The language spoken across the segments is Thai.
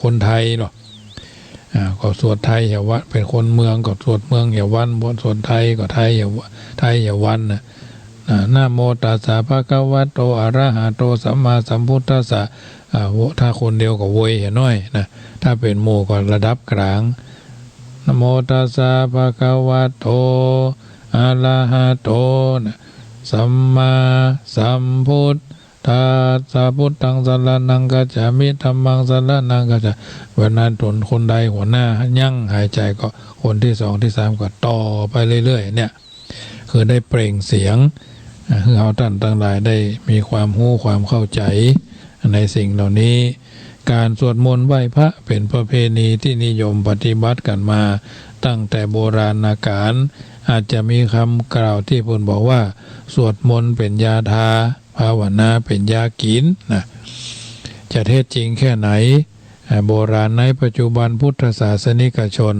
คนไทยเนาะก็สวดไทยอย่าวันเป็นคนเมืองก็สวดเมืองอย่าวันบนสวดไทยก็ไทยอย่าวันนะนะโมตัสสะภะคะวะโตอะระหะโตสัมมาสัมพุทธัสสะถ้าคนเดียวก็โวยเห็นน้อยนะถ้าเป็นหมู่ก็ระดับกลางนะโมตัสสะภะคะวะโตอะระหะโตนะสัมมาสัมพุทธัสสะพุทธังสรณังคัจฉามิธัมมังสรณังคัจฉามิวันนั้นคนใดหัวหน้ายั่งหายใจก็คนที่สองที่สามก็ต่อไปเรื่อยๆเนี่ยคือได้เปล่งเสียงให้เราท่านทั้งหลายได้มีความรู้ความเข้าใจในสิ่งเหล่านี้การสวดมนต์ไหว้พระเป็นประเพณีที่นิยมปฏิบัติกันมาตั้งแต่โบราณกาลอาจจะมีคำกล่าวที่พูดบอกว่าสวดมนต์เป็นยาทาภาวนาเป็นยากินนะจะเท็จจริงแค่ไหนโบราณในปัจจุบันพุทธศาสนิกชน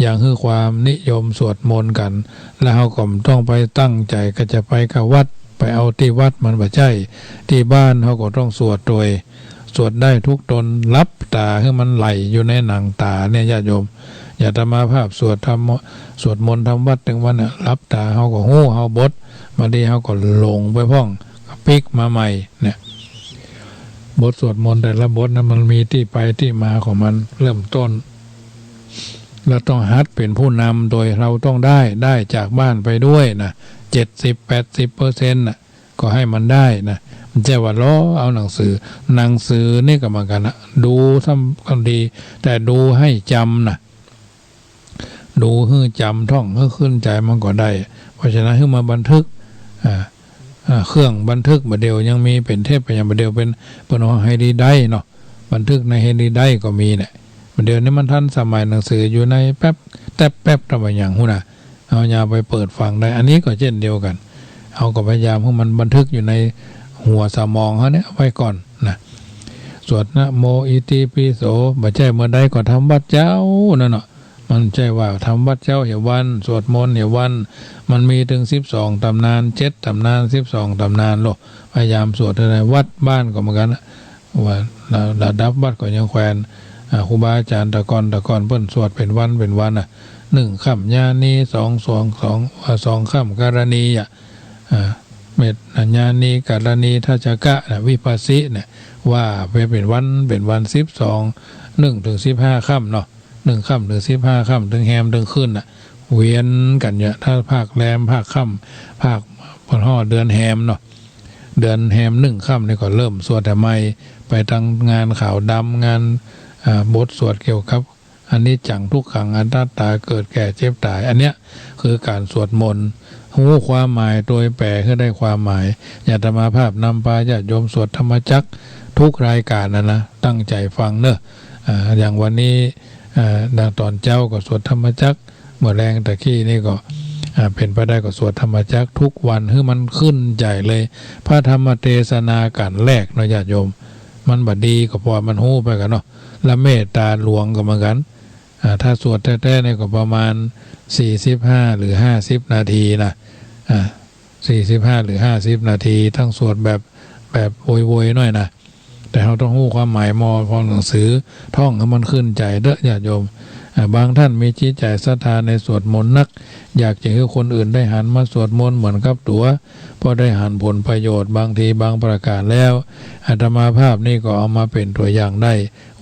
ยังให้ความนิยมสวดมนต์กันแล้วเราก็ต้องไปตั้งใจก็จะไปกับวัดไปเอาที่วัดมันบ่ใช่ที่บ้านเขาก็ต้องสวดโดยสวดได้ทุกตนรับตาให้มันไหลอยู่ในหนังตาเนี่ยญาติโยมอย่าทำมาภาพสวดมนต์ทำวัดถึงวันน่ะรับตาเขาก็หู้เขาบดมาดีเขาก็หลงไปพ้องปิกมาใหม่เนี่ยบทสวดมนต์แต่ละบทนั้นมันมีที่ไปที่มาของมันเริ่มต้นเราต้องหัดเป็นผู้นำโดยเราต้องได้จากบ้านไปด้วยนะ70-80%นะก็ให้มันได้นะมันจะว่าล้อเอาหนังสือนี่ก็เหมือนกันนะดูซ้ำกันดีแต่ดูให้จำนะดูให้จำท่องให้ขึ้นใจมันก็ได้เพราะฉะนั้นให้มาบันทึกเครื่องบันทึกบัดเดียวยังมีเป็นเทพเป็นอย่างบัดเดียวเป็นไฮดีไดเนาะบันทึกในเฮดีไดก็มีเนี่ยบัดเดียวนี้มันทันสมัยหนังสืออยู่ในแป๊บทำอย่างหู้นะเอาอย่าไปเปิดฟังได้อันนี้ก็เช่นเดียวกันเอาก็พยายามให้มันบันทึกอยู่ในหัวสมองเขาเนี่ยไว้ก่อนนะสวดนะโมอิติปิโสบ่ใช่เมื่อใดก็ทำวัดเจ้านั่นเนาะมันใช่ว่าทำวัดเจ้าเหวันสวดมนต์เหวันมันมีถึง12ตำนาน7ตำนาน12ตำนานโลพยายามสวดในวัดบ้านก็เหมือนกันว่าระดับวัดก็ยังแขวนครูบาอาจารย์ตะกอนเพิ่นสวดเป็นวันน่ะ1ค่ำญาณี2ค่ำการณีเมตญาณีการณีทัจกะวิปัสสิเนี่ยว่าเป็นวัน12 1ถึง15ค่ำเนาะ1ค่ำถึง15ค่ำถึงแฮมถึงขึ้นน่ะเวียนกันเนี่ยถ้าภาคแรมภาคค่ำภาคพนเดือนแฮมเนาะเดือนแฮม1ค่ำนี่ก็เริ่มสวดแต่ไม่ไปตั้งงานข่าวดำงานบทสวดเกี่ยวกับอันนี้จังทุกขังอนัตตาเกิดแก่เจ็บตายอันเนี้ยคือการสวดมนต์รู้ความหมายโดยแปลให้ได้ความหมายอย่าธรรมาภาพนำปาญาติโยมสวดธรรมจักรทุกรายการนะตั้งใจฟังเนอะอย่างวันนี้ดังตอนเจ้าก็สวดธรรมจักรเมื่อแรงตะกี้นี่ก็เป็นไปได้ก็สวดธรรมจักรทุกวันให้มันขึ้นใจเลยพระธรรมเทศนาการแรกเนาะญาติโยมมันบัดดีก็พอมันหู้ไปกันเนาะและเมตตาหลวงก็เหมือนกันถ้าสวดแท้ๆเนี่ยก็ประมาณ45หรือ50นาทีนะ45หรือ50นาทีทั้งสวดแบบโวยๆหน่อยนะแต่เราต้องรู้ความหมายมอพอหนังสือท่องให้มันขึ้นใจเด้อญาติโยมบางท่านมีจิตใจศรัทธาในสวดมนต์นักอยากจะให้คนอื่นได้หันมาสวดมนต์เหมือนกับตัวพอได้หันผลประโยชน์บางทีบางประการแล้วอาตมาภาพนี่ก็เอามาเป็นตัวอย่างได้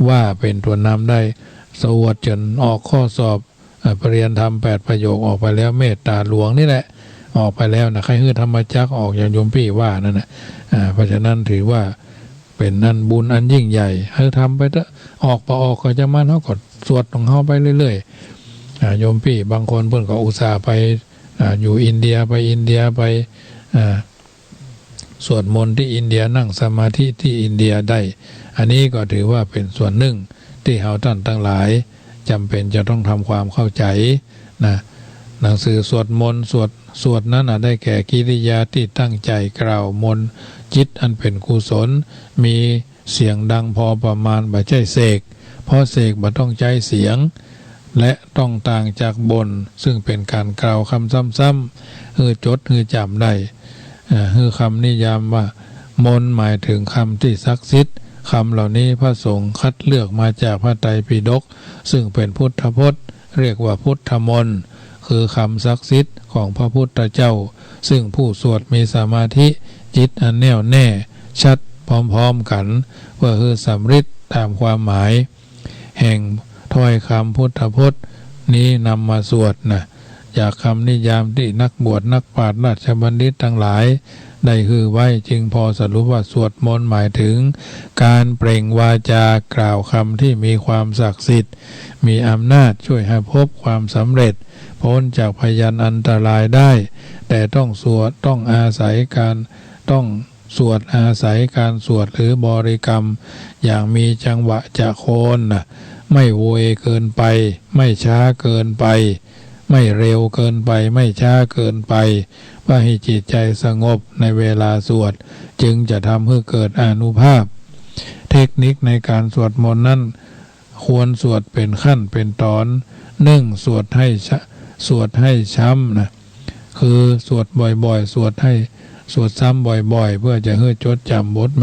ว่าเป็นตัวนำได้สวดจนออกข้อสอบปริญญาธรรม8ประโยคออกไปแล้วเมตตาหลวงนี่แหละออกไปแล้วนะใครฮื้อธรรมจักรออกอย่างโยมพี่ว่านั่นนะเพราะฉะนั้นถือว่าเป็นนั่นบุญอันยิ่งใหญ่ให้ทำไปเถอะออกก็จะมันเขาก็สวดของเขาไปเรื่อยๆโยมพี่บางคนเพิ่นก็อุตส่าห์ไปอยู่อินเดียไปสวดมนต์ที่อินเดียนั่งสมาธิที่อินเดียได้อันนี้ก็ถือว่าเป็นส่วนหนึ่งที่เฮาท่านทั้งหลายจำเป็นจะต้องทำความเข้าใจนะหนังสือสวดมนต์สวดนั้นได้แก่กิริยาที่ตั้งใจกล่าวมนต์จิตอันเป็นกุศลมีเสียงดังพอประมาณบ่ใช่เสกเพราะเสกบ่ต้องใจเสียงและต้องต่างจากบนซึ่งเป็นการกล่าวคำซ้ำๆจดจำได้คำนิยามว่ามนต์หมายถึงคำที่ศักดิ์สิทธิ์ คำเหล่านี้พระสงฆ์คัดเลือกมาจากพระไตรปิฎกซึ่งเป็นพุทธพจน์เรียกว่าพุทธมนต์คือคำศักดิ์สิทธิ์ของพระพุทธเจ้าซึ่งผู้สวดมีสมาธิจิตอันแน่วแน่ชัดพร้อมๆกันเพื่อคือสำฤทธิ์ตามความหมายแห่งถ้อยคำพุทธพจน์นี้นำมาสวดนะจากคำนิยามที่นักบวชนักปราชญ์ราชบัณฑิตทั้งหลายได้คือไว้จึงพอสรุปว่าสวดมนต์หมายถึงการเปล่งวาจากล่าวคำที่มีความศักดิ์สิทธิ์มีอำนาจช่วยให้พบความสำเร็จพ้นจากพยันอันตรายได้แต่ต้องสวดต้องอาศัยการสวดอาศัยการสวดหรือบริกรรมอย่างมีจังหวะจะโคนนะไม่โวยเกินไปไม่ช้าเกินไปไม่เร็วเกินไปไม่ช้าเกินไปเพื่อให้จิตใจสงบในเวลาสวดจึงจะทำให้เกิดอานุภาพเทคนิคในการสวดมนต์นั้นควรสวดเป็นขั้นเป็นตอนสวดให้ช้ำนะคือสวดบ่อยๆสวดซ้ำบ่อยๆเพื่อจะให้จดจำบทแ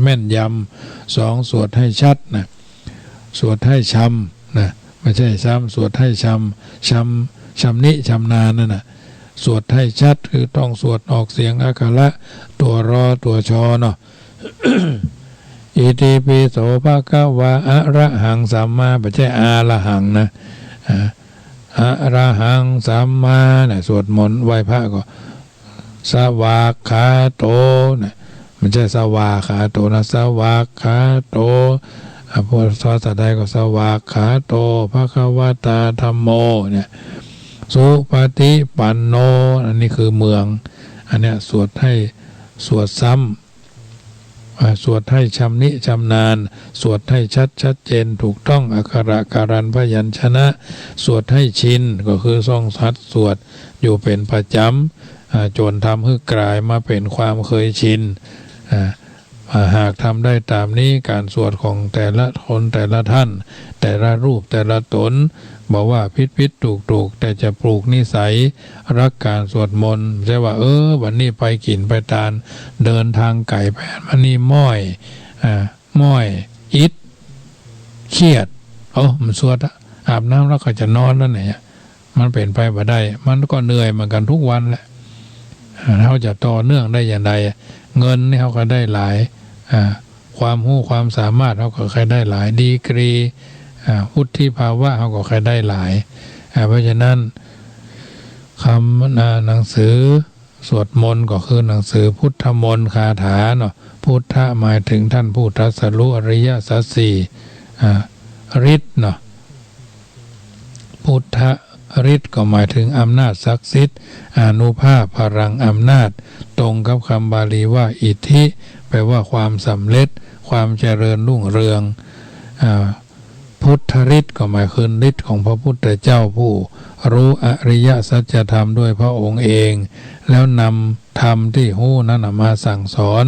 ม่นยำ2สวดให้ชัดนะสวดให้ช้ำนะไม่ใช่ช้ำสวดให้ช้ำนิชำนาญนั่นนะสวดให้ชัดคือต้องสวดออกเสียงอักขระตัวรอตัวชอเนาะ อิติปิโสภะคะวะอะระหังสัมมาไม่ใช่อาระหังนะอะระหังสัมมาเนี่ยสวดมนต์ไหว้พระก็สวากขาโตเนี่ยไม่ใช่สวากขาโตนะสวากขาโตพระภาษาไทยก็สวากขาโตภควตาธัมโมเนี่ยสุปฏิปันโนอันนี้คือเมืองอันเนี้ยสวดซ้ำสวดให้ชำนิชำนาญสวดให้ชัดเจนถูกต้องอักขระการันพยัญชนะสวดให้ชินก็คือทรงสัตสวดอยู่เป็นประจำจนทำให้กลายมาเป็นความเคยชินหากทำได้ตามนี้การสวดของแต่ละคนแต่ละท่านแต่ละรูปแต่ละตนบอกว่าพิษถูกแต่จะปลูกนิสัยรักการสวดมนต์ใช่ว่าวันนี้ไปกินไปตาลเดินทางไก่แผนมันนี่ม้อยอิดเครียดมันสวดอาบน้ำแล้วก็จะนอนแล้วเนี่ยมันเป็นไปบ่ได้มันก็เหนื่อยเหมือนกันทุกวันแหละเขาจะต่อเนื่องได้อย่างไรเงินนี่เขาก็ได้หลายความรู้ความสามารถเขาก็ใครได้หลายดีกรีวุฒิภาวะเขาก็ใครได้หลายเพราะฉะนั้นคำหนังสือสวดมนต์ก็คือหนังสือพุทธมนต์คาถาเนาะพุทธะหมายถึงท่านผู้ตรัสรู้อริยสัจสี่ฤทธิ์เนาะพุทธะฤทธิ์ก็หมายถึงอำนาจศักดิ์สิทธิ์อานุภาพพลังอำนาจตรงกับคำบาลีว่าอิทธิแปลว่าความสำเร็จความเจริญรุ่งเรืองพุทธฤทธิ์ก็หมายถึงฤทธิ์ของพระพุทธเจ้าผู้รู้อริยสัจธรรมด้วยพระองค์เองแล้วนำธรรมที่รู้นั้นมาสั่งสอน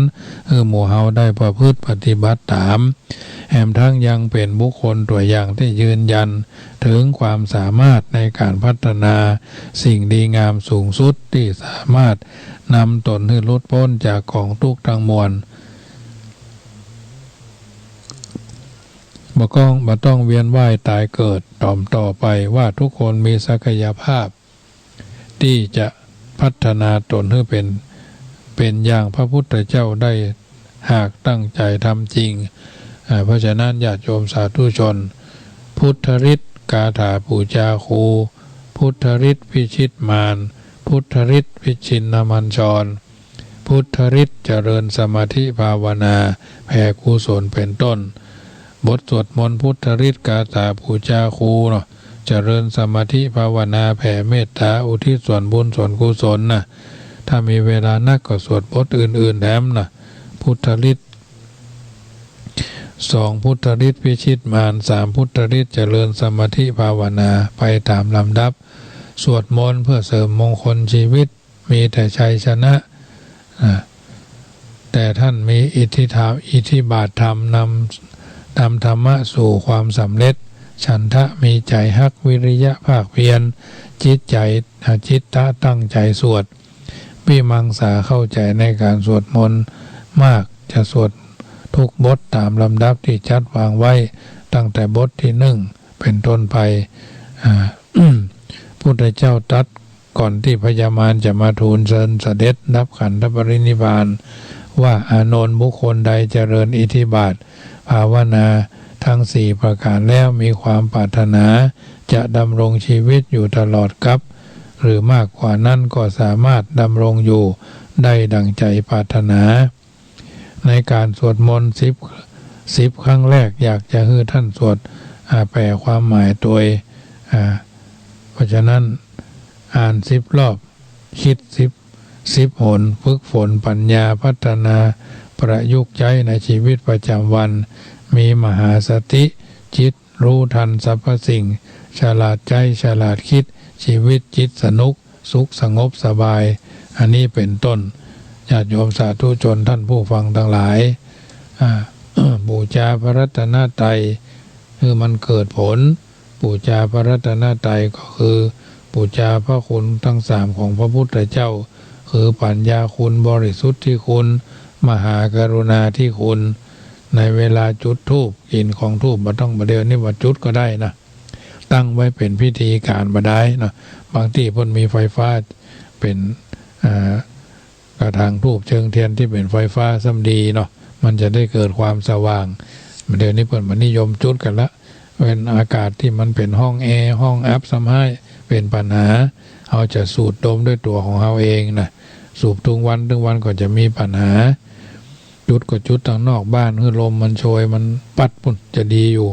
หมู่เฮาได้ประพฤติปฏิบัติตามแถมทั้งยังเป็นบุคคลตัวอย่างที่ยืนยันถึงความสามารถในการพัฒนาสิ่งดีงามสูงสุดที่สามารถนำตนให้หลุดพ้นจากกองทุกข์ทั้งมวลบ่ต้องเวียนว่ายตายเกิดต่อไปว่าทุกคนมีศักยภาพที่จะพัฒนาตนให้เป็นอย่างพระพุทธเจ้าได้หากตั้งใจทำจริงเพราะฉะนั้นญาติโยมสาธุชนพุทธฤทธิ์กาถาปูจาคูพุทธฤทธิ์พิชิตมารพุทธฤทธิ์พิชินนมัญชรพุทธฤทธิ์เจริญสมาธิภาวนาแผ่กุศลเป็นต้นบทสวดมนต์พุทธฤทธิ์กาถาปูจาคูเนาะเจริญสมาธิภาวนาแผ่เมตตาอุทิศส่วนบุญส่วนกุศลนะถ้ามีเวลานักก็สวดบทอื่นๆแถมนะพุทธฤทธิ์2พุทธฤทธิ์พิชิตมาร3พุทธฤทธิ์เจริญสมาธิภาวนาไปตามลำดับสวดมนต์เพื่อเสริมมงคลชีวิตมีแต่ชัยชนะแต่ท่านมีอิทธิบาทธรรมนำธรรมะสู่ความสำเร็จฉันทะมีใจฮักวิริยะภาคเพียรจิตตะตั้งใจสวดวิมังสาเข้าใจในการสวดมนต์มากจะสวด ทุกบทตามลำดับที่จัดวางไว้ตั้งแต่บทที่1เป็นต้นไปพุทธเจ้าตรัสก่อนที่พญามารจะมาทูลเสด็จนับขันธปรินิพพานว่าอานนท์บุคคลใดเจริญอิทธิบาทภาวนาทั้ง4ประการแล้วมีความปรารถนาจะดำรงชีวิตอยู่ตลอดกับหรือมากกว่านั้นก็สามารถดำรงอยู่ได้ดังใจปรารถนาในการสวดมนต์10ครั้งแรกอยากจะให้ท่านสวดแปลความหมายตัวเพราะฉะนั้นอ่าน10 รอบคิด10 หนฝึกฝนปัญญาพัฒนาประยุกต์ใช้ในชีวิตประจำวันมีมหาสติจิตรู้ทันสรรพสิ่งฉลาดใจฉลาดคิดชีวิตจิตสนุกสุขสงบสบายอันนี้เป็นต้นญาติโยมสาธุชนท่านผู้ฟังทั้งหลายบูชาพระรัตนตรัยคือมันเกิดผลบูชาพระรัตนตรัยก็คือบูชาพระคุณทั้ง3ของพระพุทธเจ้าคือปัญญาคุณบริสุทธิ์ที่คุณมหากรุณาที่คุณในเวลาจุดธูปกลิ่นของธูปบ่ต้องประเดี๋ยวนี้ว่าจุดก็ได้นะตั้งไว้เป็นพิธีการบ่ได้นะบางที่เพิ่นมีไฟฟ้าเป็นกระถางธูปเชิงเทียนที่เป็นไฟฟ้าซ้ำดีเนาะมันจะได้เกิดความสว่างเดี๋ยวนี้เพิ่นมานิยมจุดกันละเป็นอากาศที่มันเป็นห้องแอร์ห้องอัพซ้ำให้เป็นปัญหาเอาจะสูดดมด้วยตัวของเราเองนะสูบทุกวันก็จะมีปัญหาจุดก็จุดทางนอกบ้านคือลมมันโชยมันปัดปุ่นจะดีอยู่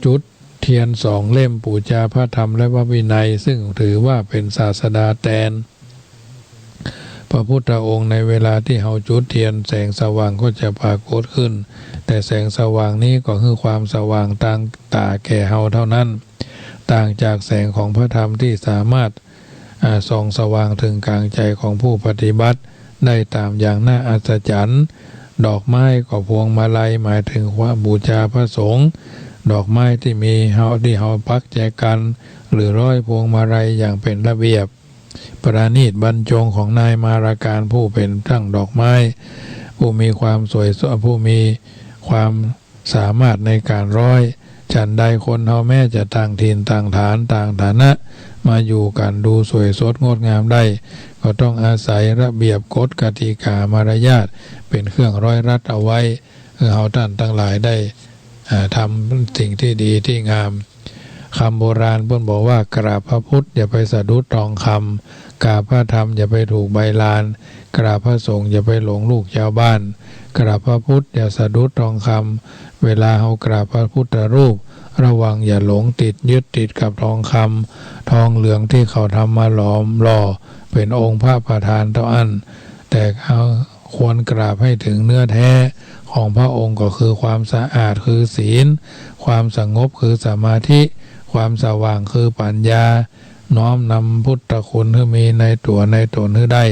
จุดเทียน2 เล่มบูชาพระธรรมและพระวินัยซึ่งถือว่าเป็นศาสดาแทนพระพุทธองค์ในเวลาที่เฮาจุดเทียนแสงสว่างก็จะปรากฏขึ้นแต่แสงสว่างนี้ก็คือความสว่างทางตาแก่เฮาเท่านั้นต่างจากแสงของพระธรรมที่สามารถส่องสว่างถึงกลางใจของผู้ปฏิบัติได้ตามอย่างน่าอัศจรรย์ดอกไม้ก็พวงมาลัยหมายถึงว่าบูชาพระสงฆ์ดอกไม้ที่มีที่เฮาปักแจกันหรือร้อยพวงมาลัยอย่างเป็นระเบียบประณีตบรรจงของนายมาราการผู้เป็นช่างดอกไม้ผู้มีความสวยสดผู้มีความสามารถในการร้อยฉันใดคนเฮาแม้จะต่างถิ่นต่างฐานต่างฐานะมาอยู่กันดูสวยสดงดงามได้ก็ต้องอาศัยระเบียบกฎกติกามารยาทเป็นเครื่องร้อยรัดเอาไว้เฮาท่านทั้งหลายได้ทำสิ่งที่ดีที่งามคำโบราณเพิ่นบอกว่ากราบพระพุทธอย่าไปสะดุดทองคำกราบพระธรรมอย่าไปถูกใบลานกราบพระสงฆ์อย่าไปหลงลูกชาวบ้านกราบพระพุทธอย่าสะดุดทองคำเวลาเฮากราบพระพุทธรูประวังอย่าหลงติดยึดติดกับทองคำทองเหลืองที่เขาทำมาหลอมหล่อเป็นองค์พระประธานเท่าอันแต่เขาควรกราบให้ถึงเนื้อแท้ของพระองค์ก็คือความสะอาดคือศีลความสงบคือสมาธิความสว่างคือปัญญาน้อมนำพุทธคุณที่มีในตัวในตนให้ได้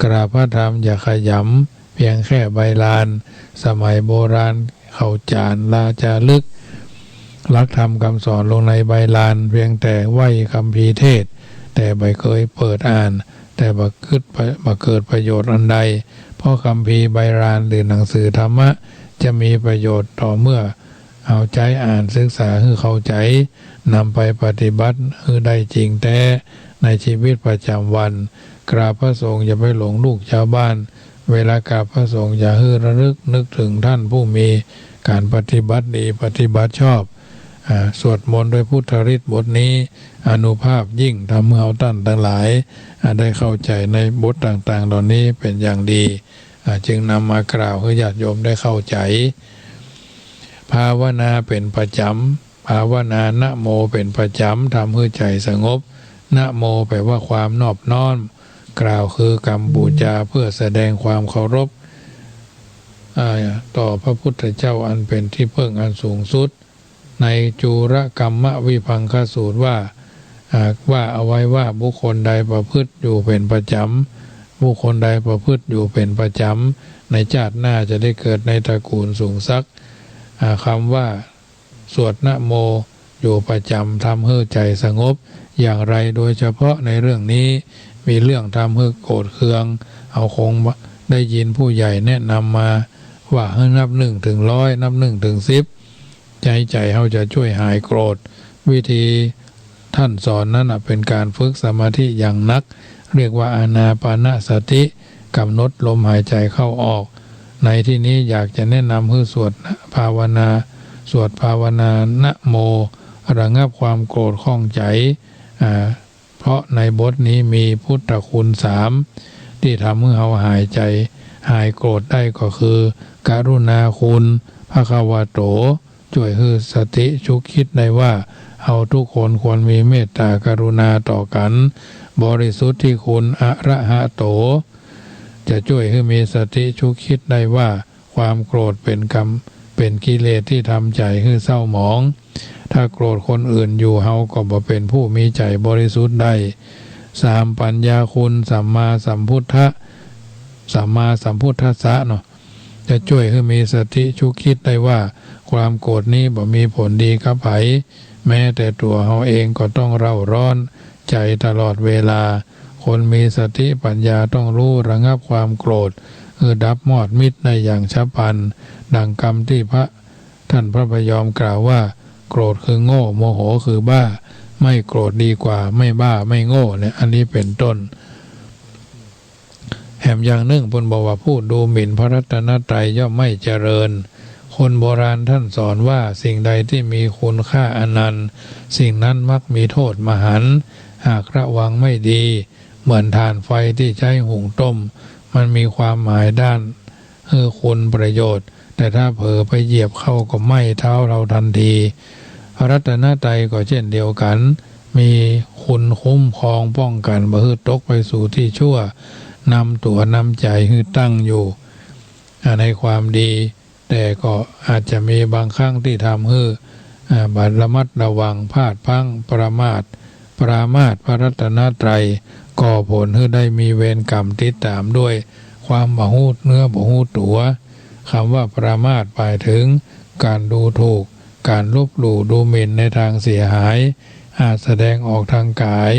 กราบพระธรรมอย่าขยำเพียงแค่ใบลานสมัยโบราณเขาจานลาจารึกลักธรรมคำสอนลงในใบลานเพียงแต่ไหวคัมภีร์เทศแต่ไม่เคยเปิดอ่านแต่บ่เกิดประโยชน์อันใดเพราะคัมภีร์ใบลานหรือหนังสือธรรมะจะมีประโยชน์ต่อเมื่อเอาใจอ่านศึกษาให้เข้าใจนำไปปฏิบัติให้ได้จริงแท้ในชีวิตประจำวันกราบพระสงฆ์อย่าไปหลงลูกชาวบ้านเวลากราบพระสงฆ์อย่าให้ระลึกนึกถึงท่านผู้มีการปฏิบัติดีปฏิบัติชอบสวดมนต์โดยพุทธฤทธิ์บทนี้อานุภาพยิ่งทำให้เราท่านทั้งหลายได้เข้าใจในบทต่างๆเหล่านี้เป็นอย่างดีจึงนำมากล่าวให้ญาติโยมได้เข้าใจภาวนาเป็นประจำภาวนานะโมเป็นประจำทำให้ใจสงบนะโมแปลว่าความนอบน้อมกล่าวคือกรรมบูชาเพื่อแสดงความเคารพต่อพระพุทธเจ้าอันเป็นที่พึ่งอันสูงสุดในจูรกรรมวิภังคสูตรว่าเอาไว้ว่าบุคคลใดประพฤติอยู่เป็นประจำบุคคลใดประพฤติอยู่เป็นประจำในชาติหน้าจะได้เกิดในตระกูลสูงสักคำว่าสวดนะโมอยู่ประจำทำให้ใจสงบอย่างไรโดยเฉพาะในเรื่องนี้ มีเรื่องทำให้โกรธเคืองเอาคงได้ยินผู้ใหญ่แนะนำมาว่าให้นับ1 ถึง 100นับ1 ถึง 10ใจเขาจะช่วยหายโกรธวิธีท่านสอนนั้นเป็นการฝึกสมาธิอย่างนักเรียกว่าอานาปานสติกำหนดลมหายใจเข้าออกในที่นี้อยากจะแนะนำให้สวดภาวนานะโมระงับความโกรธข้องใจเพราะในบทนี้มีพุทธคุณ3ที่ทำให้เราหายใจหายโกรธได้ก็คือกรุณาคุณภควโตช่วยให้สติชุกคิดได้ว่าเราทุกคนควรมีเมตตากรุณาต่อกันบริสุทธิคุณอระหะโตจะช่วยให้มีสติชุกคิดได้ว่าความโกรธเป็นกรรมเป็นกิเลสที่ทำใจให้เศร้าหมองถ้าโกรธคนอื่นอยู่เฮาก็บ่เป็นผู้มีใจบริสุทธิ์ได้3ปัญญาคุณสัมมาสัมพุทธธัสสะเนาะจะช่วยให้มีสติชุกคิดได้ว่าความโกรธนี้บ่มีผลดีกับไผแม้แต่ตัวเฮาเองก็ต้องเร่าร้อนใจตลอดเวลาคนมีสติปัญญาต้องรู้ระงับความโกรธดับมอดมิดในอย่างฉับพลันดังคำที่ท่านพระพยอมกล่าวว่าโกรธคือโง่โมโหคือบ้าไม่โกรธดีกว่าไม่บ้าไม่โง่เนี่ยอันนี้เป็นต้นแถมอย่างหนึ่งพลบอกว่าผู้ดูหมิ่นพระรัตนตรัยย่อมไม่เจริญคนโบราณท่านสอนว่าสิ่งใดที่มีคุณค่าอนันต์สิ่งนั้นมักมีโทษมหันต์หากระวังไม่ดีเหมือนถ่านไฟที่ใช้หุงต้มมันมีความหมายด้านคุณประโยชน์แต่ถ้าเผลอไปเหยียบเข้าก็ไหม้เท้าเราทันทีพระรัตนตรัยก็เช่นเดียวกันมีคุณคุ้มครองป้องกันบ่ให้ตกไปสู่ที่ชั่วนำตัวนำใจให้ตั้งอยู่ในความดีแต่ก็อาจจะมีบางครั้งที่ทำให้บัดระมัดระวังพลาดพลั้งประมาทพระรัตนตรัยก่อผลให้ได้มีเวรกรรมติดตามด้วยความบ่ฮู้เนื้อบ่ฮู้ตัวคำว่าประมาทหมายถึงการดูถูกการลบหลู่ดูหมิ่นในทางเสียหายอาจแสดงออกทางกาย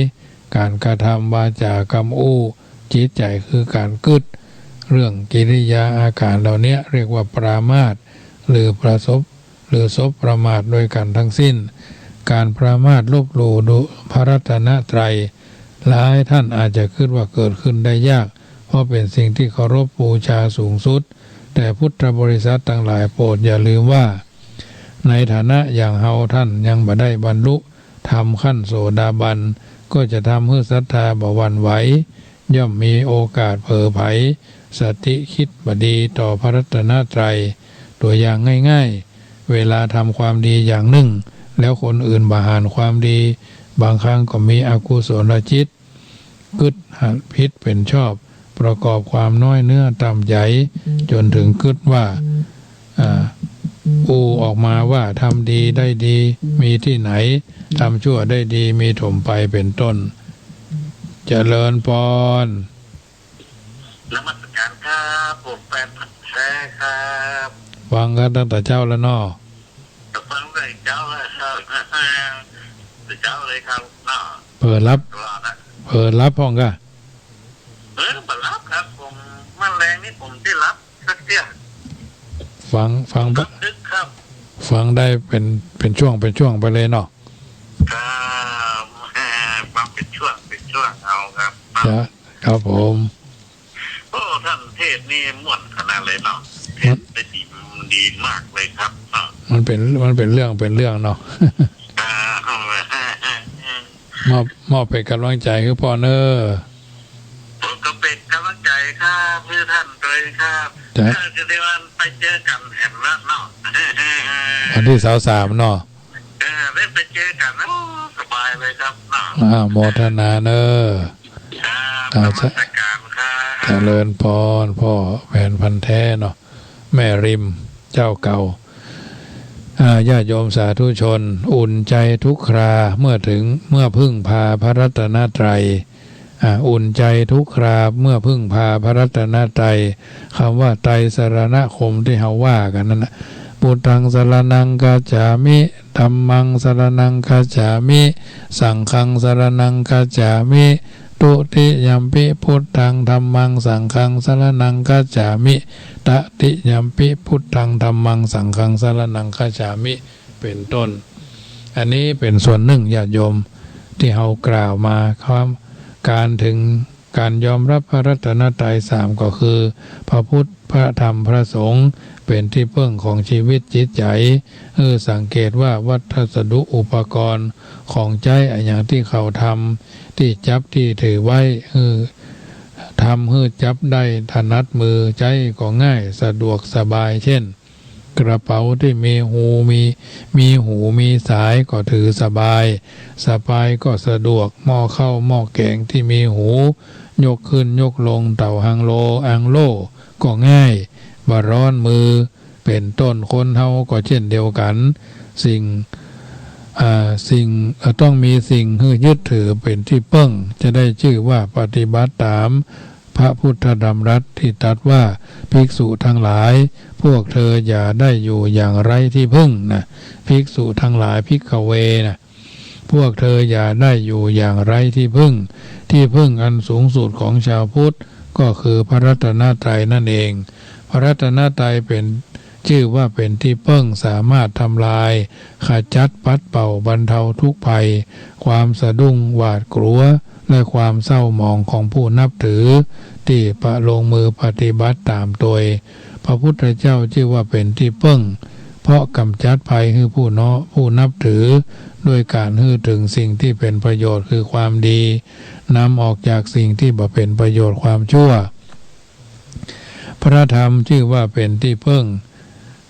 การกระทำวาจากรรมอู้จิตใจคือการกึศเรื่องกิริยาอาการเหล่านี้เรียกว่าปรามาสหรือซบประมาทโดยกันทั้งสิ้นการปรามาสลบหลู่ดูพระรัตนตรัยหลายท่านอาจจะคิดว่าเกิดขึ้นได้ยากเพราะเป็นสิ่งที่เคารพบูชาสูงสุดแต่พุทธบริษัททั้งหลายโปรดอย่าลืมว่าในฐานะอย่างเฮาท่านยังบ่ได้บรรลุธรรมขั้นโสดาบันก็จะทำให้ศรัทธาบ่หวั่นไหวย่อมมีโอกาสเผลอไผสติคิดบ่ดีต่อพระรัตนตรัยตัวอย่างง่ายๆเวลาทำความดีอย่างหนึ่งแล้วคนอื่นบ่หานความดีบางครั้งก็มีอกุศลจิตกึศหันพิษเป็นชอบประกอบความน้อยเนื้อต่ำใจจนถึงกึศว่าออกมาว่าทำดีได้ดีมีที่ไหนทำชั่วได้ดีมีถมไปเป็นต้นเจริญพรนมัสการครับผมแฟนพันธุ์แท้ครับฟังกันตั้งแต่เจ้าแล้วเนาะฟังเลยเจ้าเลยครับเจ้าเลยครับเนาะเปิดรับพ่องก็เปิดรับครับผมมันแรงนี่ผมที่รับสักเที่ยฟังดึกครับฟังได้เป็นช่วงไปเลยเนาะครับฟังเป็นช่วงเอาครับครับผมโอ้ท่านเทศนี่ม่วนขนาดเลยเนาะเทศได้ดีมากเลยครับมันเป็นเรื่องเนาะมอบเป็นกำลังใจคือพ่อเนอผมก็เป็นกำลังใจครับเพื่อท่านเลยครับคือในวันไปเจอกันแห่งละเนาะวันที่23เนาะได้ไปเจอกันนะสบายเลยครับเนาะโมทนาเนอครับการครับเจริญพรพ่อแผ่นพันธุ์แท้เนาะแม่ริมเจ้าเก่าญาติโยมสาธุชนอุ่นใจทุกคราเมื่อพึ่งพาพระรัตนตรัยอุ่นใจทุกคราเมื่อพึ่งพาพระรัตนตรัยคำว่าไตรสรณคมที่เฮาว่ากันนั่นนะพุทธังสรณังคัจฉามิธัมมังสรณังคัจฉามิสังฆังสรณังคัจฉามิต ตุติยัมปิพุทธังธัมมังสังฆังสรณังคัจฉามิตติยัมปิพุทธังธัมมังสังฆังสรณังคัจฉามิเป็นต้นอันนี้เป็นส่วนหนึ่งญาติโยมที่เรากล่าวมาความการถึงการยอมรับพระรัตนตรัยสามก็คือพระพุทธพระธรรมพระสงฆ์เป็นที่พึ่งของชีวิตจิตใจสังเกตว่าวัสดุอุปกรณ์ของใจอย่างที่เขาทำที่จับที่ถือไว้ทำจับได้ถนัดมือใจก็ง่ายสะดวกสบายเช่นกระเป๋าที่มีหูมีสายก็ถือสบายสบายก็สะดวกหม้อข้าวหม้อแกงที่มีหูยกขึ้นยกลงเต่าฮังโลอังโลก็ง่ายบ่ร้อนมือเป็นต้นคนเฮาก็เช่นเดียวกันสิ่งต้องมีสิ่งยึดถือเป็นที่เปิ้งจะได้ชื่อว่าปฏิบัติตามพระพุทธดำรัสที่ตรัสว่าภิกษุทั้งหลายพวกเธออย่าได้อยู่อย่างไร้ที่พึ่งนะภิกษุทั้งหลายภิกขเวนะพวกเธออย่าได้อยู่อย่างไร้ที่พึ่งที่พึ่งอันสูงสุดของชาวพุทธก็คือพระรัตนตรัยนั่นเองพระรัตนตรัยเป็นชื่อว่าเป็นที่พึ่งสามารถทำลายขจัดปัดเป่าบรรเทาทุกภัยความสะดุ้งหวาดกลัวและความเศร้าหมองของผู้นับถือที่ประลงมือปฏิบัติตามโดยพระพุทธเจ้าชื่อว่าเป็นที่พึ่งเพราะกำจัดภัยให้ผู้นับถือด้วยการถึงสิ่งที่เป็นประโยชน์คือความดีนำออกจากสิ่งที่บ่เป็นประโยชน์ความชั่วพระธรรมชื่อว่าเป็นที่พึ่ง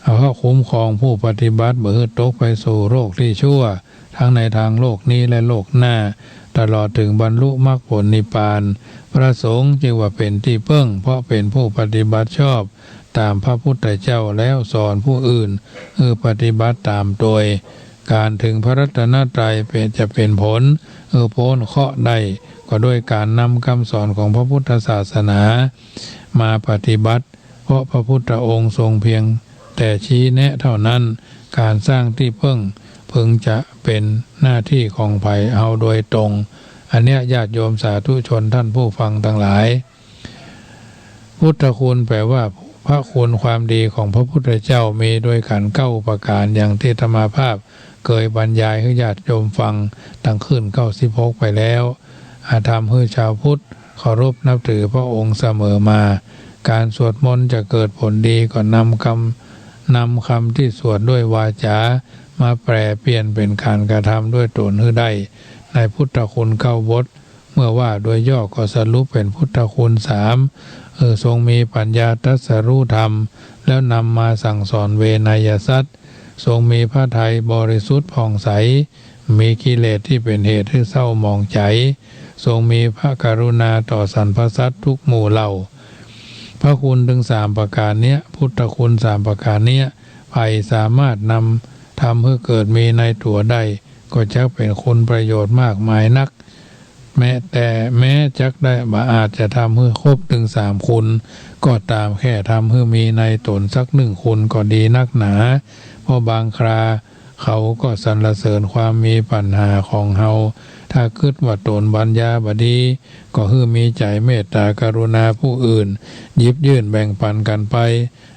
เขาคุ้มครองผู้ปฏิบัติบ่ให้ตกไปสู่โรคที่ชั่วทั้งในทางโลกนี้และโลกหน้าตลอดถึงบรรลุมรรคผลนิพพานพระสงฆ์จึงว่าเป็นที่พึ่งเพราะเป็นผู้ปฏิบัติชอบตามพระพุทธเจ้าแล้วสอนผู้อื่นปฏิบัติตามโดยการถึงพระรัตนตรัยจะเป็นผลพ้นเคราะห์ได้ก็ด้วยการนำคำสอนของพระพุทธศาสนามาปฏิบัติเพราะพระพุทธองค์ทรงเพียงแต่ชี้แนะเท่านั้นการสร้างที่พึ่งพึงจะเป็นหน้าที่ของไผ่เอาโดยตรงอันเนี้ยญาติโยมสาธุชนท่านผู้ฟังทั้งหลายพุทธคุณแปลว่าพระคุณความดีของพระพุทธเจ้ามีด้วยกัน9ประการอย่างที่ธรรมภาพเคยบรรยายให้ญาติโยมฟังตั้งขึ้น96ไปแล้วอาธรรมให้ชาวพุทธเคารพนับถือพระองค์เสมอมาการสวดมนต์จะเกิดผลดีก็นำคำที่สวดด้วยวาจามาแปลเปลี่ยนเป็นการกระทำด้วยตนให้ได้ในพุทธคุณ9บทเมื่อว่าโดยย่อก็สรุปเป็นพุทธคุณ3ทรงมีปัญญาตรัสรู้ธรรมแล้วนำมาสั่งสอนเวนยสัตว์ทรงมีพระทัยบริสุทธิ์ผ่องใสมีกิเลสที่เป็นเหตุให้เศร้าหมองใจทรงมีพระกรุณาต่อสรรพสัตว์ทุกหมู่เหล่าพระคุณถึง3ประการเนี้ยพุทธคุณ3ประการเนี้ยใครสามารถนำทำให้เกิดมีในตัวได้ก็จะเป็นคุณประโยชน์มากมายนักแม้จักได้บ่อาจจะทำให้ครบถึง3คุณก็ตามแค่ทำให้มีในตนสัก1คุณก็ดีนักหนาเพราะบางคราเขาก็สรรเสริญความมีปัญหาของเฮาถ้าคิดว่าตนบัญญาบดีก็มีใจเมตตากรุณาผู้อื่นหยิบยื่นแบ่งปันกันไป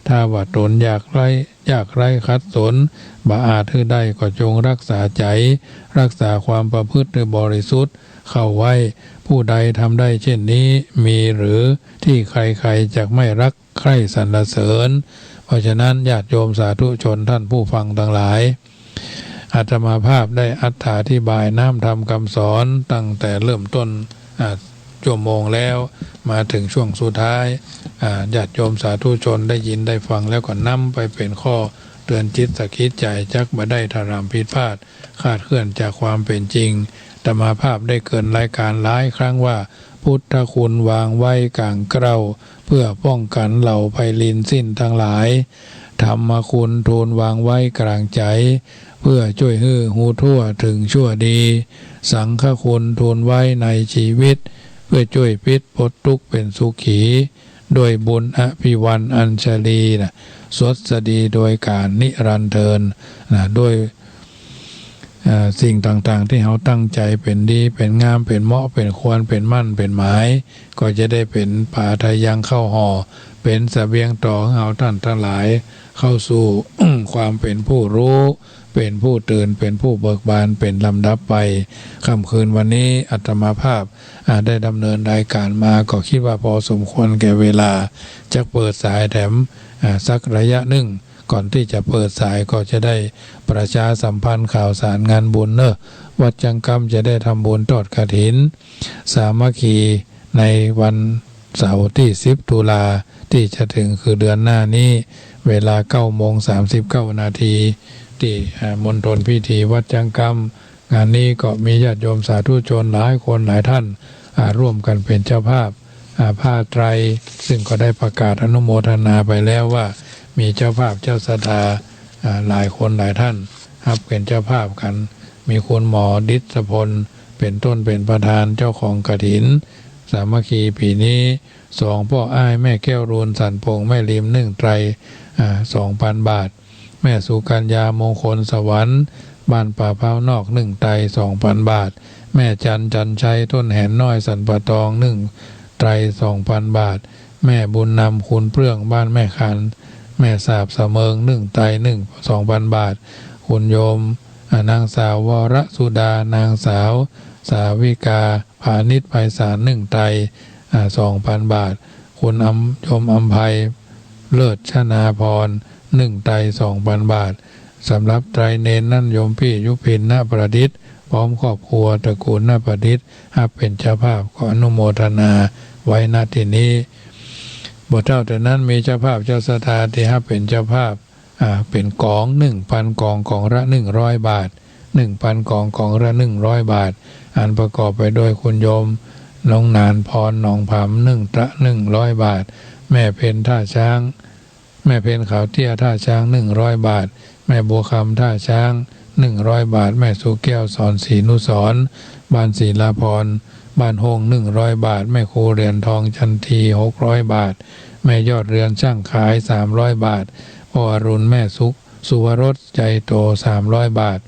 ถ้าว่าตนอยากไร้ขัดสนบ่อาจได้ก็จงรักษาใจรักษาความประพฤติบริสุทธิ์เข้าไว้ผู้ใดทำได้เช่นนี้มีหรือที่ใครๆจะไม่รักใคร่สรรเสริญเพราะฉะนั้นญาติโยมสาธุชนท่านผู้ฟังทั้งหลายอาตมาภาพได้อธิบายน้ำธรรมคำสอนตั้งแต่เริ่มต้นชั่วโมงแล้วมาถึงช่วงสุดท้ายญาติโยมสาธุชนได้ยินได้ฟังแล้วก็นำไปเป็นข้อเตือนจิตสะกิดใจจักบ่ได้ทารามผิดพลาดคาดเคลื่อนจากความเป็นจริงอาตมาภาพได้เกินรายการหลายครั้งว่าพุทธคุณวางไว้กลางเกล้าเพื่อป้องกันเหล่าภัยลินสิ้นทั้งหลายธรรมคุณทูลวางไว้กลางใจเพื่อช่วยให้หูทั่วถึงชั่วดีสังฆคุณทูลไว้ในชีวิตเพื่อช่วยพิษพ้นทุกข์เป็นสุขีโดยบุญอภิวันอัญชลีสดสดีโดยการนิรันดร์เทินโดย สิ่งต่างๆที่เขาตั้งใจเป็นดีเป็นงามเป็นเหมาะเป็นควรเป็นมั่นเป็นหมายก็จะได้เป็นป่าทายังเข้าห่อเป็นเสบียงต่อให้เขาท่านทั้งหลายเข้าสู่ ความเป็นผู้รู้เป็นผู้ตื่นเป็นผู้เบิกบานเป็นลำดับไปค่ำคืนวันนี้อาตมาภาพได้ดำเนินรายการมาก็คิดว่าพอสมควรแก่เวลาจะเปิดสายแถมสักระยะหนึ่งก่อนที่จะเปิดสายก็จะได้ประชาสัมพันธ์ข่าวสารงานบุญเนอะวัดจังกำจะได้ทำบุญทอดกฐินสามัคคีในวันเสาร์ที่10 ตุลาที่จะถึงคือเดือนหน้านี้เวลา 9:39 นาทีที่มณฑลพิธีวัดจังกำงานนี้ก็มีญาติโยมสาธุชนหลายคนหลายท่านร่วมกันเป็นเจ้าภาพผ้าไตรซึ่งก็ได้ประกาศอนุโมทนาไปแล้วว่ามีเจ้าภาพเจ้าสถาหลายคนหลายท่านครับเป็นเจ้าภาพกันมีคุณหมอดิษพลเป็นต้นเป็นประธานเจ้าของกฐินสามัคคีปีนี้2พ่ออ้ายแม่แก้วรูนสันพงแม่ริม1ไตร2,000 บาทแม่สุกัญญามงคลสวรรค์บ้านป่าเผานอก1ไตร2,000 บาทแม่จันชัยต้นแหนน้อยสันปะตอง1ไตร2,000 บาทแม่บุญนำคุณเปลื้องบ้านแม่คันแม่สาบเสมิง1ไตร2,000 บาทคุณโยมนางสาววรสุดานางสาวสาวิกาพาณิชไพศาล1ไตร2,000 บาทคุณโยมอัมภัยเลิศชนาพร1ไตร2,000 บาทสำหรับไตรเนนนั่นโยมพี่ยุพินนาประดิษฐ์พร้อมครอบครัวตระกูลนาประดิษฐ์เป็นเจ้าภาพขออนุโมทนาไว้ณที่นี้บ่เท่าแต่นั้นมีเจ้าภาพเจ้าสถาที่เป็นเจ้าภาพเป็นกอง 1,000 กองละ100 บาท 1,000 กองละ100 บาทอันประกอบไปด้วยคุณโยมน้องนานพรหนองผำ100 บาทแม่เพนท่าช้างแม่เพนขาวเตี้ยท่าช้าง100 บาทแม่บัวคำท่าช้าง100 บาทแม่สุแก้วสอนศรีนุสรณ์บ้านศรีลาพรบ้านหง100 บาทแม่ครูเหรียญทองจันที600 บาทแม่ยอดเรือนช่างขาย300 บาทพ่ออรุณแม่สุวรสใจโต300 บาท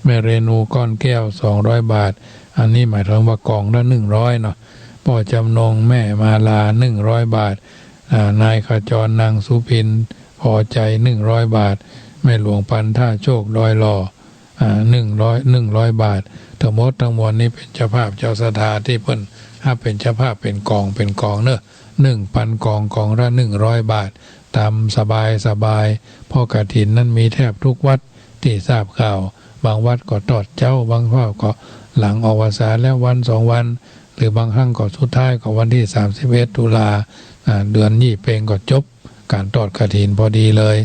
แม่เรนูก้อนแก้ว200 บาทอันนี้หมายถึงว่ากล่องละ100เนาะพ่อจำนงแม่มาลา100 บาทนายขจรนางสุพินพอใจ100 บาทแม่หลวงปันท่าโชคดอยหล่อ100 บาททั้งหมดทั้งมวลนี้เป็นเจ้าภาพเจ้าสถาที่เพิ่นเป็นเจ้าภาพเป็นกองเนอะ 1,000 กองละ100 บาทตามสบายพ่อกฐินนั้นมีแทบทุกวัดที่ทราบข่าวบางวัดก็ตอดเจ้าบางพ่อก็หลังออกพรรษาแล้ววัน2 วันหรือบางครั้งก็สุดท้ายก็วันที่31 ตุลาเดือนยี่เปงก็จบการตอดกฐินพอดีเลย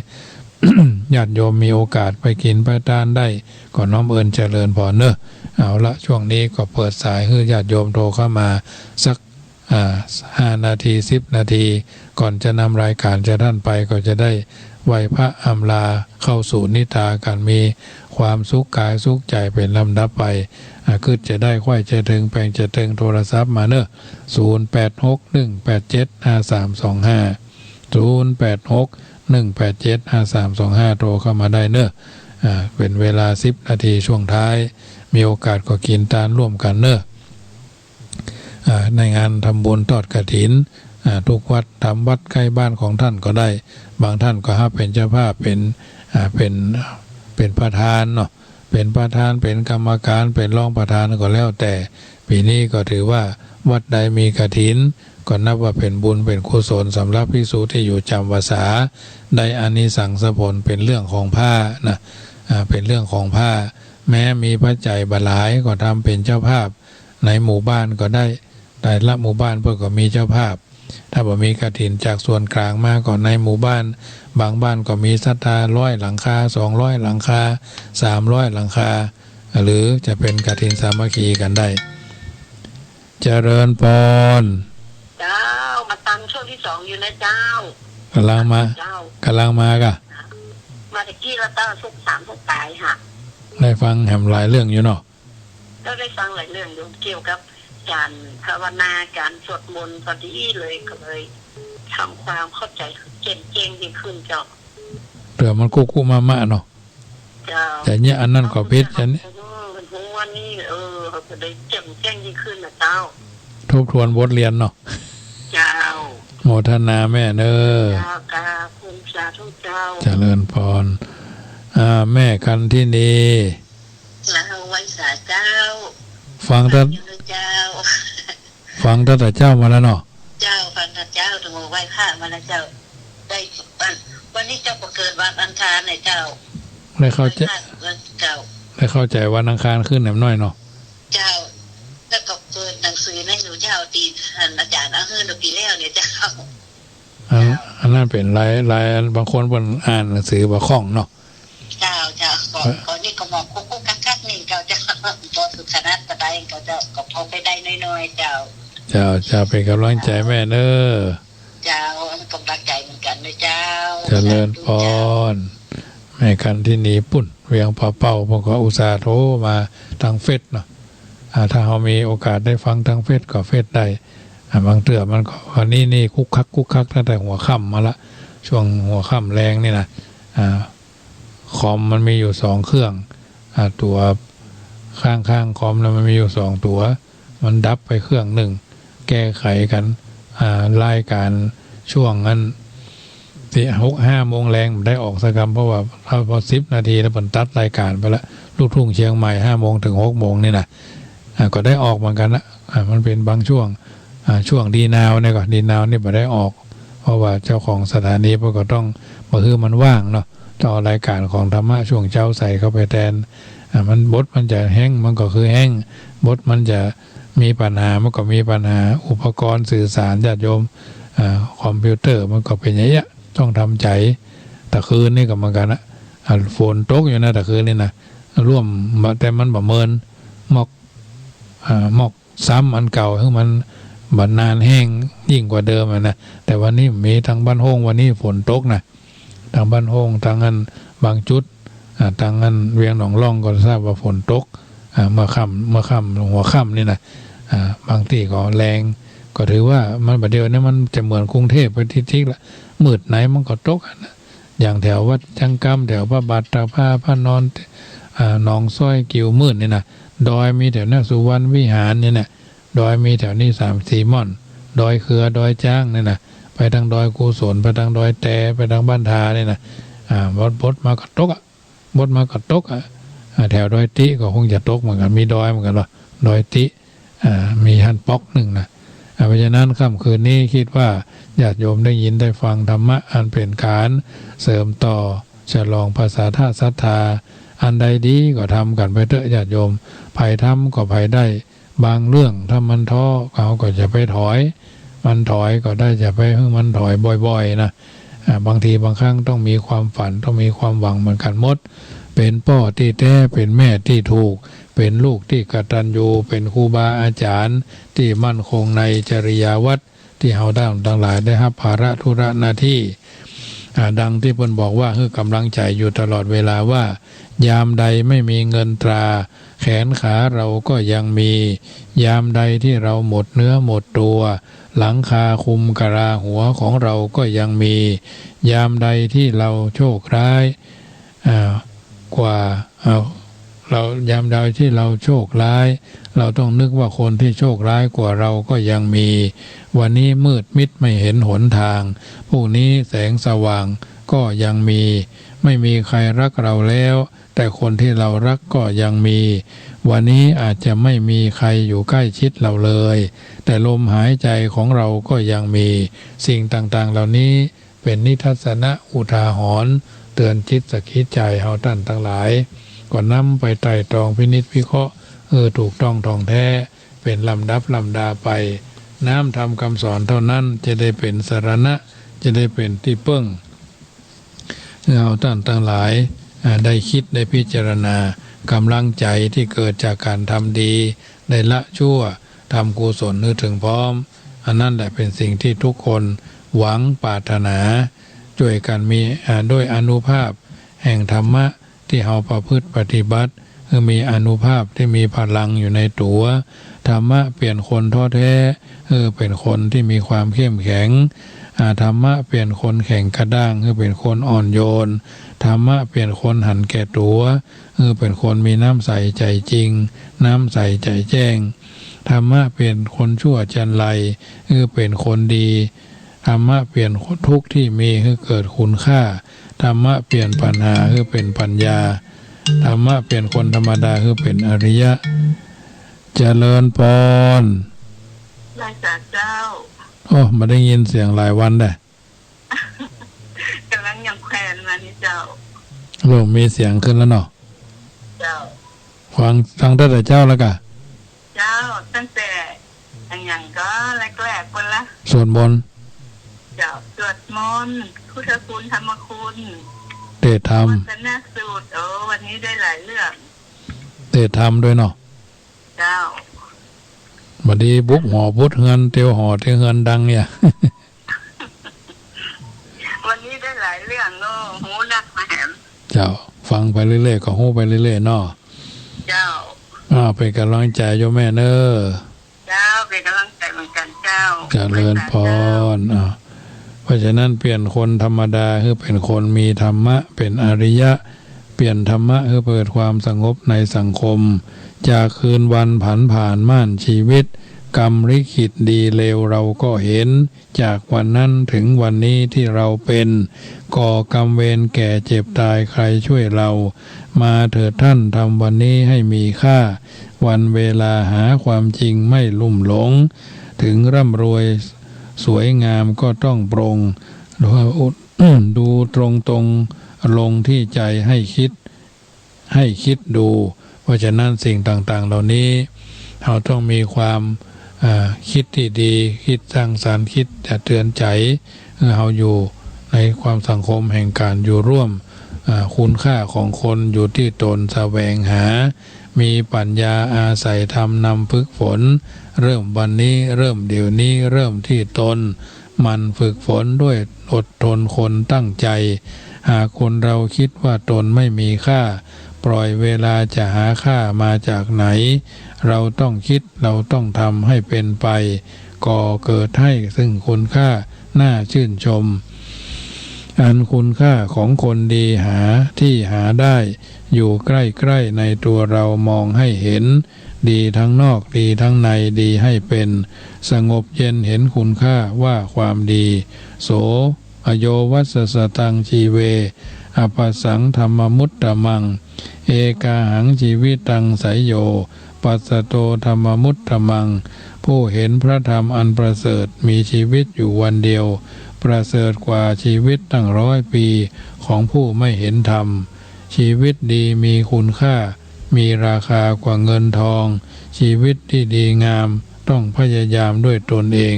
ญาติโยมมีโอกาสไปกินไปทานได้ก็น้อมเอิญเจริญพรเนอะเอาละช่วงนี้ก็เปิดสายให้ญาติโยมโทรเข้ามาสัก5 นาที10 นาทีก่อนจะนำรายการจะท่านไปก็จะได้ไหว้พระอำลาเข้าสู่นิทาการมีความสุขกายสุขใจเป็นลำดับไปคือจะได้ค่อยจะถึงแปลงจะถึงโทรศัพท์มาเนอะ0861875325 โทรเข้ามาได้เนอะเป็นเวลา10 นาทีช่วงท้ายมีโอกาสก็กินทานร่วมกันเนอะในงานทำบุญทอดกฐินทุกวัดทำวัดใกล้บ้านของท่านก็ได้บางท่านก็เป็นเจ้าภาพเป็นประธานเนาะเป็นประธานเป็นกรรมการเป็นรองประธานก็แล้วแต่ปีนี้ก็ถือว่าวัดใดมีกฐินก็นับว่าเป็นบุญเป็นกุศลสำหรับภิกษุที่อยู่จำพรรษาได้อานิสงส์ผลเป็นเรื่องของผ้านะเป็นเรื่องของผ้าแม้มีปัจจัยบหลายก็ทำเป็นเจ้าภาพในหมู่บ้านก็ได้แต่ละหมู่บ้านเพื่อก็มีเจ้าภาพถ้าบ่มีกฐินจากส่วนกลางมาก่อนในหมู่บ้านบางบ้านก็มีศรัทธา100 หลังคา200 หลังคา300 หลังคาหรือจะเป็นกฐินสามัคคีกันได้เจริญพรเจ้ามาตังช่วงที่2อยู่นะเจ้ากำลังมากะมาตะกี้แล้วตั้งสุก3สุกตายค่ะได้ฟังแหมหลายเรื่องอยู่เนาะก็ได้ฟังหลายเรื่องอยู่เกี่ยวกับการภาวนาการสวดมนต์พอดีเลยก็เลยทำความเข้าใจเก่งยิ่งขึ้นเจ้าเดี๋ยวมันกุ๊กมะเนาะแต่เนี่ยอันนั้นก็พิษอันนี้ ก็ได้แจ่มแจ้งยิ่งขึ้นนะเจ้าทบทวนบทเรียนเนาะเจ้าโมทนาแม่เนอเจ้ากาคุณสาธุเจ้าเจริญพรแม่กันที่นี่เจ้าไว้สาเจ้าฟังท่านเจ้าฟังท่านเจ้ามาแล้วเนาะเจ้าฟังท่านเจ้าถึงไหว้พระมาแล้วเจ้าได้วันนี้เจ้าก็เกิดวันอังคารเนี่ยเจ้าได้เข้าใจเจ้าได้เข้าใจวันอังคารขึ้นแหนมน้อยเนาะเจ้าแล้วก็เปิดหนังสือในหนูเจ้าตีอาจารย์เอาเฮือนปีแล้วเนี่ยเจ้าอันนั้นเป็นลายบางคนบนอ่านหนังสือบ่คล่องเนาะเจ้าก่อนนี่ก็มองคุกคักๆนี่เจ้าพอสุขนัดก็ได้ก็เจ้าก็พอไปได้น้อยๆเจ้าจะเป็นกำลังใจแม่เนอเจ้ากำลังใจเหมือนกันนะเจ้าเจริญพรแม่กันที่นี่ปุ่นเวียงเป่าผมก็อุตส่าห์โทรมาทางเฟซเนาะถ้าเรามีโอกาสได้ฟังทางเฟซก็เฟซได้บางเตือมันก็วันนี้นี่คุกคักตั้งแต่หัวค่ำมาละช่วงหัวค่ำแรงนี่นะคอมมันมีอยู่2เครื่องตัวข้างคอมแล้วมันมีอยู่2ตัวมันดับไปเครื่องหนึ่งแก้ไขกันรายการช่วงนั้นที่5 โมงแรงได้ออกสักคำเพราะว่าพอ10 นาทีแล้วผลตัดรายการไปละลูกทุ่งเชียงใหม่5 โมงถึง6 โมงนี่นะก็ได้ออกเหมือนกันนะมันเป็นบางช่วงดีนาวเนี่ยก็ดีนาวนี่ไม่ได้ออกเพราะว่าเจ้าของสถานีก็ต้องมาคือมันว่างเนาะต่อรายการของธรรมะช่วงเจ้าใส่เข้าไปแทนมันบทมันจะแห้งมันก็คือแห้งบทมันจะมีปัญหามันก็มีปัญหาอุปกรณ์สื่อสารญาติโยมคอมพิวเตอร์มันก็เป็นอย่างเงี้ยต้องทำใจแต่คืนนี่ก็เหมือนกันนะฝนตกอยู่นะแต่คืนนี่นะร่วมแต่มันประเมินหมอกซ้ำอันเก่าคือมันบัดนานแห้งยิ่งกว่าเดิมนะแต่วันนี้มีทางบ้านโฮงวันนี้ฝนตกนะทางบ้านโฮงทางนั้นบางจุดทางนั้นเวียงหนองล่องก็ทราบว่าฝนตกเมื่อค่ำหัวค่ำนี่นะบางที่ก็แรงก็ถือว่ามันประเดี๋ยวนี้มันจะเหมือนกรุงเทพไปทิศละมืดไหนมันก็ตกนะอย่างแถววัดจังกำแถวพระบาทตาผ้านอนหนองซ้อยกิ่วมืดนี่นะดอยมีแถวนั้นสุวรรณวิหารนี่นะดอยมีแถวนี้3-4 ม่อนดอยเครือดอยจ้างนี่นะไปทางดอยกุศลไปทางดอยแต่ไปทางบ้านทานี่นะบดมากระตกบดมากระตกแถวดอยติก็คงจะตกเหมือนกันมีดอยเหมือนกันหรอดอยติมีหันป๊อกหนึ่งนะเพราะฉะนั้นค่ำคืนนี้คิดว่าญาติโยมได้ยินได้ฟังธรรมะอันเป็นการเสริมต่อฉลองภาษาธาตุศรัทธาอันใดดีก็ทำกันไปเถอะญาติโยมภัยทำก็ภัยได้บางเรื่องถ้ามันท้อเขาก็จะไปถอยมันถอยก็ได้จะไปให้มันถอยบ่อยๆนะบางทีบางครั้งต้องมีความฝันต้องมีความหวังเหมือนกันหมดเป็นพ่อที่แท้เป็นแม่ที่ถูกเป็นลูกที่กตัญญูเป็นครูบาอาจารย์ที่มั่นคงในจริยวัตรที่เฮาได้ทั้งหลายได้รับภาระธุระหน้าที่ดังที่เพิ่นบอกว่าคือกำลังใจอยู่ตลอดเวลาว่ายามใดไม่มีเงินตราแขนขาเราก็ยังมียามใดที่เราหมดเนื้อหมดตัวหลังคาคุมกะลาหัวของเราก็ยังมียามใดที่เราโชคร้ายกว่าเรายามใดที่เราโชคร้ายเราต้องนึกว่าคนที่โชคร้ายกว่าเราก็ยังมีวันนี้มืดมิดไม่เห็นหนทางพรุ่งนี้แสงสว่างก็ยังมีไม่มีใครรักเราแล้วแต่คนที่เรารักก็ยังมีวันนี้อาจจะไม่มีใครอยู่ใกล้ชิดเราเลยแต่ลมหายใจของเราก็ยังมีสิ่งต่างๆเหล่านี้เป็นนิทัศนะอุทาหรณ์เตือนจิตสกิดใจเฮาท่านทั้งหลายก็นำไปไต่ตรองพินิจวิเคราะห์ถูกต้องท่องแท้เป็นลำดับลำดาไปน้ำทำคำสอนเท่านั้นจะได้เป็นสรณะจะได้เป็นที่พึ่งเราท่านทั้งหลายได้คิดได้พิจารณากำลังใจที่เกิดจากการทำดีได้ละชั่วทำกุศลนึกถึงพร้อมอันนั้นแหละเป็นสิ่งที่ทุกคนหวังปรารถนาช่วยกันมีด้วยอานุภาพแห่งธรรมะที่เราประพฤติปฏิบัติคือมีอานุภาพที่มีพลังอยู่ในตัวธรรมะเปลี่ยนคนท้อแท้เป็นคนที่มีความเข้มแข็ง ธรรมะเปลี่ยนคนแข็งกระด้างคือเป็นคนอ่อนโยนธรรมะเปลี่ยนคนหันแก่ตัวคือเป็นคนมีน้ำใสใจจริงน้ำใสใจแจ้งธรรมะเปลี่ยนคนชั่วจันไรคือเป็นคนดีธรรมะเปลี่ยนทุกข์ที่มีคือเกิดคุณค่าธรรมะเปลี่ยนปัญหาคือเป็นปัญญาธรรมะเปลี่ยนคนธรรมดาคือเป็นอริยะเจริญพรรายจากเจ้าโอ้มาได้ยินเสียงหลายวันได้กำลังยังแควนมานี่เจ้าโลกมีเสียงขึ้นแล้วเนาะเจ้าฟังตั้งแต่เจ้าแล้วกะเจ้าตั้งแต่อย่างก็แรกๆคนละสวดมนต์เจ้าสวดมนต์พุทธคุณธรรมคุณเตธรรมวัฒนสูตรวันนี้ได้หลายเรื่องเตธรรมด้วยเนาะเจ้าบัดนี้บุกหอพุทธเฮือนเตียวหอเตียวเฮือนดังเนี่ยวันนี้ได้หลายเรื่องเนาะหูนักมาแหมเจ้าฟังไปเรื่อยๆก็หูไปเรื่อยๆเนาะเจ้าเป็นกำลังใจโยมแม่เนอเจ้าเป็นกำลังใจเหมือนกันเจ้าเจริญพรเพราะฉะนั้นเปลี่ยนคนธรรมดาคือเป็นคนมีธรรมะเป็นอริยะเปลี่ยนธรรมะคือเปิดความสงบในสังคมจากคืนวันผ่านม่านชีวิตกรรมลิขิตดีเลวเราก็เห็นจากวันนั้นถึงวันนี้ที่เราเป็นก่อกรรมเวรแก่เจ็บตายใครช่วยเรามาเถิดท่านทำวันนี้ให้มีค่าวันเวลาหาความจริงไม่ลุ่มหลงถึงร่ำรวยสวยงามก็ต้องปรงดูตรงลงที่ใจให้คิดดูเพราะฉะนั้นสิ่งต่างๆเหล่านี้เราต้องมีความคิดที่ดีคิดสร้างสรรค์คิดจะเตือนใจเราอยู่ในความสังคมแห่งการอยู่ร่วมคุณค่าของคนอยู่ที่ตนแสวงหามีปัญญาอาศัยธรรมนำฝึกฝนเริ่มวันนี้เริ่มเดี๋ยวนี้เริ่มที่ตนมันฝึกฝนด้วยอดทนคนตั้งใจหากคนเราคิดว่าตนไม่มีค่าปล่อยเวลาจะหาค่ามาจากไหนเราต้องคิดเราต้องทำให้เป็นไปก่อเกิดให้ซึ่งคุณค่าน่าชื่นชมอันคุณค่าของคนดีหาที่หาได้อยู่ใกล้ๆในตัวเรามองให้เห็นดีทั้งนอกดีทั้งในดีให้เป็นสงบเย็นเห็นคุณค่าว่าความดีโสอโยวัสสตังชีเวอปัสสังธรรมมุตตมังเอกาหังชีวิตังไสยโยปัสสโตธรรมมุตตมังผู้เห็นพระธรรมอันประเสริฐมีชีวิตอยู่วันเดียวประเสริฐกว่าชีวิตตั้ง100 ปีของผู้ไม่เห็นธรรมชีวิตดีมีคุณค่ามีราคากว่าเงินทองชีวิตที่ดีงามต้องพยายามด้วยตนเอง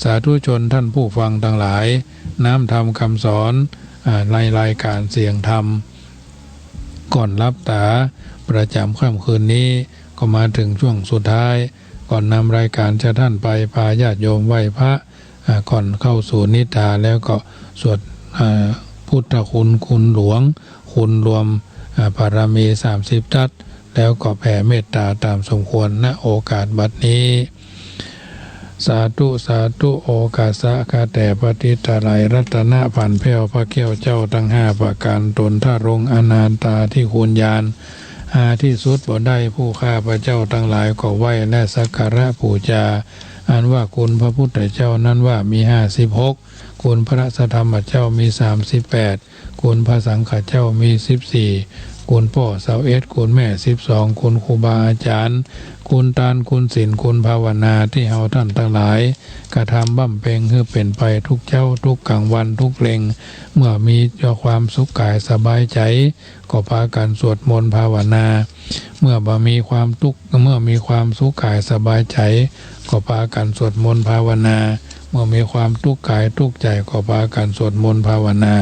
สาธุชนท่านผู้ฟังทั้งหลายน้ำธรรมคำสอนในรายการเสียงธรรมก่อนรับตาประจำค่ำคืนนี้ก็มาถึงช่วงสุดท้ายก่อนนำรายการจะท่านไปพาญาติโยมไหว้พระก่อนเข้าสู่นิทานแล้วก็สวดพุทธคุณหลวงคุณรวมบารมี30 ทัศแล้วก็แผ่เมตตาตามสมควรณโอกาสบัดนี้สาธุสาธุโอกาสะกาแต่ปฏิตไลรัตนะผันแผ่วพระเกี้ยวเจ้าทั้ง5ประการตนท่ารงอนันตาที่คุณญาณหาที่สุดบ่ได้ผู้ข้าพระเจ้าทั้งหลายก็ไหว้และสักการะบูชาอันว่าคุณพระพุทธเจ้านั้นว่ามี56คุณพระสัทธรรมเจ้ามี38คุณพระสังฆเจ้ามี14คุณพ่อ21คุณแม่12คุณครูบาอาจารย์คุณทานคุณศีลคุณภาวนาที่เฮาท่านทั้งหลายกระทำบั้มเพ็งคือเป็นไปทุกเจ้าทุกกลางวันทุกเล็งเมื่อมีความสุขกายสบายใจก็พากันสวดมนต์ภาวนาเมื่อบ่มีความทุกข์เมื่อมีความสุขกายสบายใจก็พากันสวดมนต์ภาวนาเมื่อมีความทุกข์กายทุกข์ใจก็พากันสวดมนต์ภาวนา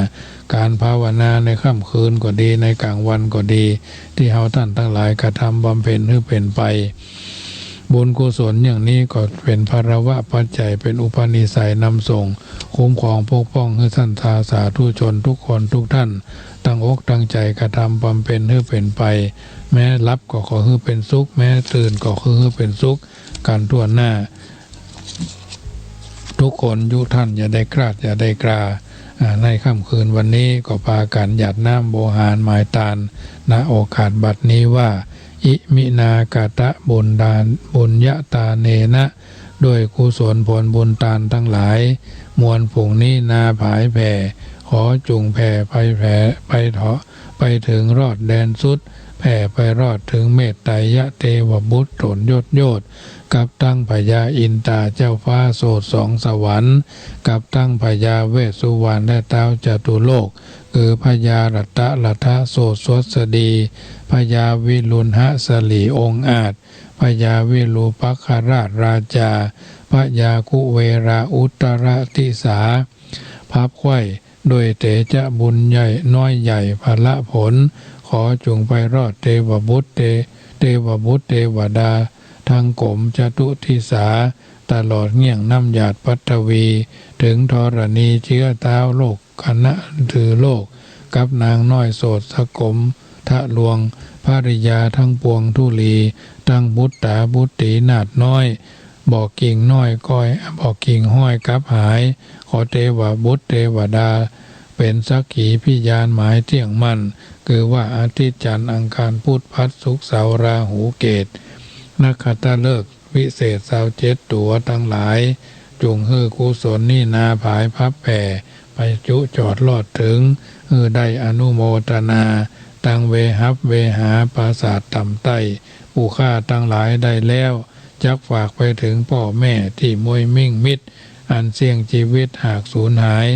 การภาวนาในค่ำคืนก็ดีในกลางวันก็ดีที่เฮาท่านทั้งหลายกระทำบำเพ็ญให้เป็นไปบุญกุศลอย่างนี้ก็เป็นภารวะปัจจัยเป็นอุปนิสัยนำส่งคุ้มครองปกป้องให้ท่านสาธุชนทุกคนทุกท่านตั้งอกตั้งใจกระทำบำเพ็ญให้เป็นไปแม้รับก็ขอให้เป็นสุขแม้ตื่นก็ขอให้เป็นสุขการทั่วหน้า ทุกคนยุท่านอย่าได้คลาดอย่าได้กราในค่ำคืนวันนี้ก็พากันหยัดน้ำโบหารหมายตานณโอกาสบัดนี้ว่าอิมินากาตะบุญดานบุญยะตาเนนะด้วยกุศลผลบุญตานทั้งหลายมวลผงนี้นาผายแผ่ขอจุงแผ่ไปแผ่ไปเถาะไปถึงรอดแดนสุดแผ่ไปรอดถึงเมตไตรยะเทวบุตรโถนยศโยศกับตั้งพญาอินตาเจ้าฟ้าโสดสองสวรรค์กับตั้งพญาเวสสุวรรณและเท้าจตุโลกคือพญารัตตะรัทะโสดสวสดีพญาวิรุณหสลีองค์อาจพญาวิรูปัคราชราชาพญาคุเวราอุตรทิสาพับไข่โดยเตจะบุญใหญ่น้อยใหญ่พละผลขอจงไปรอดเทวบุตรเทวดาทางกรมจตุทิสาตลอดเงี่ยงน้ำหยาดปัทวีถึงธรณีเชื้อเท้าโลกคณะถือโลกกับนางน้อยโสดสกมทะลวงภริยาทั้งปวงทุลีตั้งบุตตาบุตรีนาดน้อยบอกกิ่งน้อยก้อยบอกกิ่งห้อยกับหายขอเทวบุตรเทวดาเป็นสักขีพิยานหมายเที่ยงมั่นคือว่าอาทิตย์จันทร์อังคารพุธพฤหัสศุกร์เสาร์ราหูเกตนักขัตฤกษ์วิเศษ27ตัวทั้งหลายจุงฮือกุศลนี่นาผายพับแผ่ไปจุจอดลอดถึงได้อนุโมทนาตังเวหับเวหาปราสาทต่ำไต้ผู้ฆ่าทั้งหลายได้แล้วจักฝากไปถึงพ่อแม่ที่มวยมิ่งมิตรอันเสี่ยงชีวิตหากสูญหาย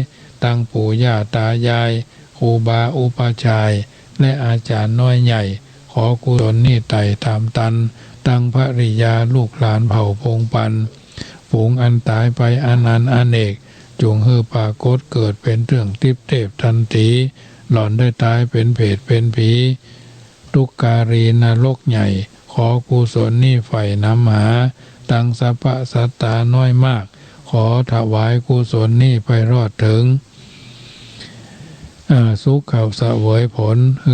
ตั้งปู่ย่าตายายครูบาอุปชายและอาจารย์น้อยใหญ่ขอกุศลนี่ไต่ตามตันตั้งภริยาลูกหลานเผ่าพงปันฝูงอันตายไปอนันต์อเนกจงฮือปรากฏเกิดเป็นเรื่องทิพย์เทพทันทีหล่อนได้ตายเป็นเพศเป็นผีทุกการีนรกใหญ่ขอกุศลนี่ไฝ่น้ำหาตั้งสัพพสัตตาน้อยมากขอถวายกุศลนี่ไปรอดถึงสุขเขาเสวยผล